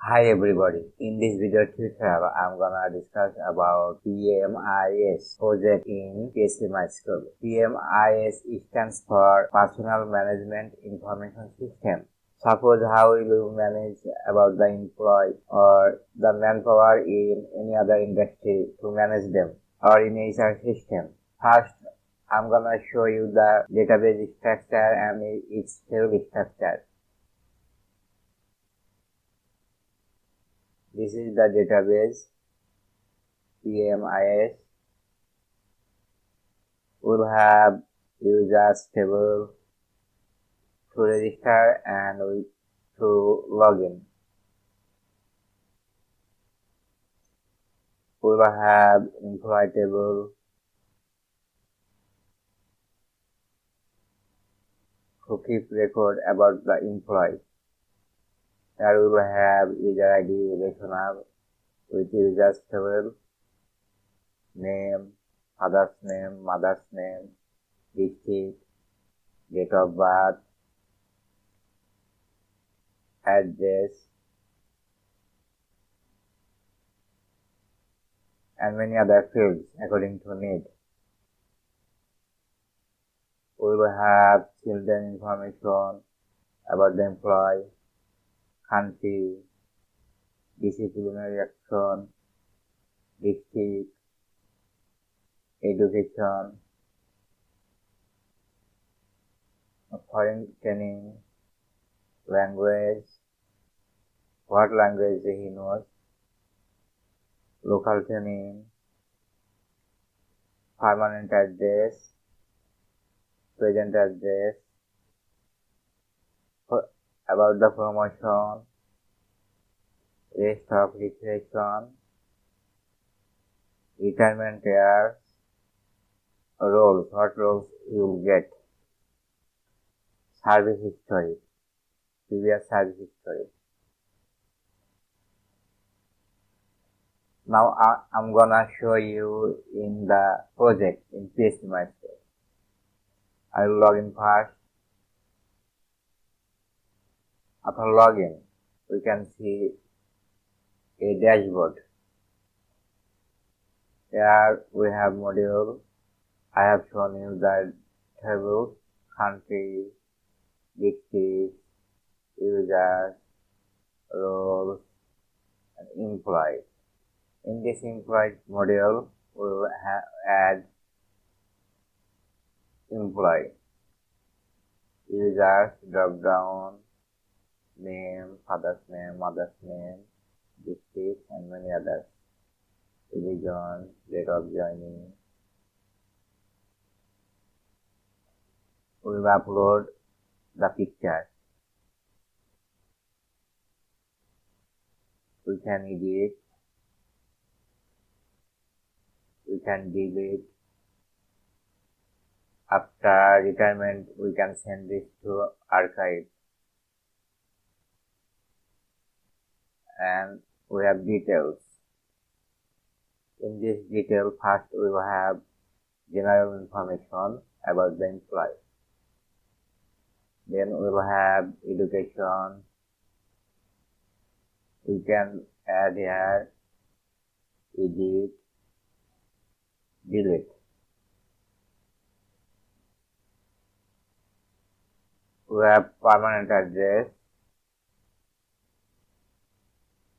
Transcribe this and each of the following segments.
Hi everybody, in this video tutorial I'm gonna discuss about PMIS project in PHP MySQL. PMIS stands for Personal Management Information System. Suppose how will you manage about the employee or the manpower in any other industry to manage them or in HR system. First, I'm gonna show you the database structure and its table structure. This is the database PMIS. We'll have users table to register and to login. We'll have employee table to keep record about the employee. There we will have user ID relational with users table, name, father's name, mother's name, district, date of birth, address, and many other fields according to need. We will have children information about the employee, country, disciplinary action, district, education, foreign training, language, what language he knows, local training, permanent address, present address, about the promotion, rest of recreation, retirement years, roles, what roles you will get, service history, previous service history. Now I'm gonna show you in the project in PHP MySQL. I will log in first. After login, we can see a dashboard. Here we have module. I have shown you the table, country, district, users, roles, and employee. In this employee module, we will add employee, users, drop down, name, father's name, mother's name, district, and many others. Religion, date of joining. We will upload the picture. We can edit. We can delete. After retirement, we can send this to archive. And we have details. In this detail, first we will have general information about the employee. Then we will have education. We can add here, edit, delete. We have permanent address.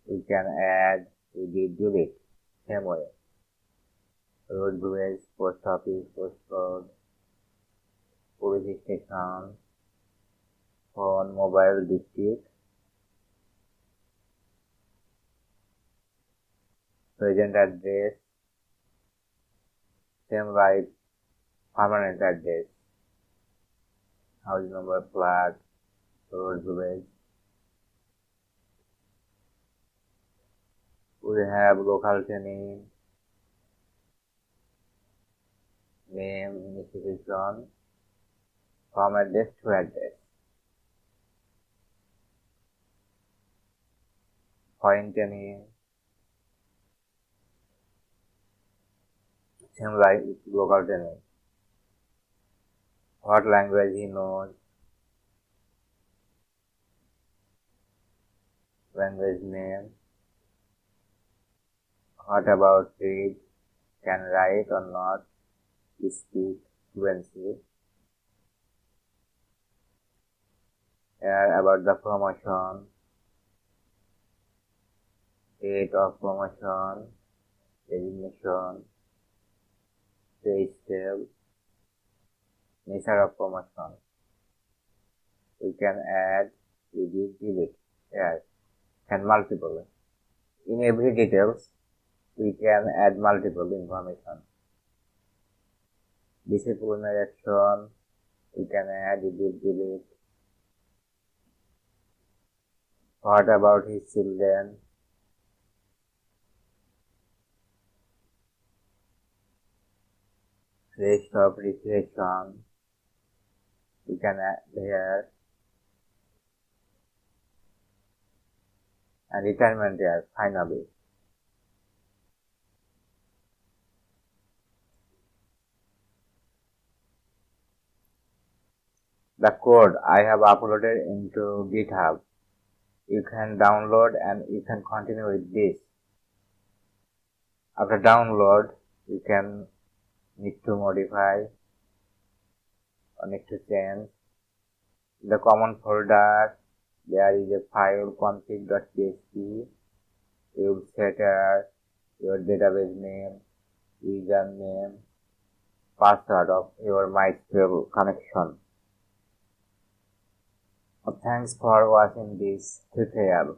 We can add, edit, delete. Same way. Road, village, post office, postcode, police station, phone, mobile, district, present address, same like permanent address, house number, flat, road, village. We have local training, name, institution, from address to address. Foreign training, same like local training. What language he knows, language name. What about read? Can write or not speak fluency. Here about the promotion, date of promotion, designation, pay step, nature of promotion. We can add, edit, delete. Here, can multiple. In every details, we can add multiple information. Disciplinary action, we can add, edit, delete. What about his children? Rest of recreation, we can add here. And retirement here, finally. The code I have uploaded into GitHub. You can download and you can continue with this. After download, you can need to modify or need to change. In the common folder, there is a file config.php. You set your database name, username, password of your MySQL connection. Thanks for watching this tutorial.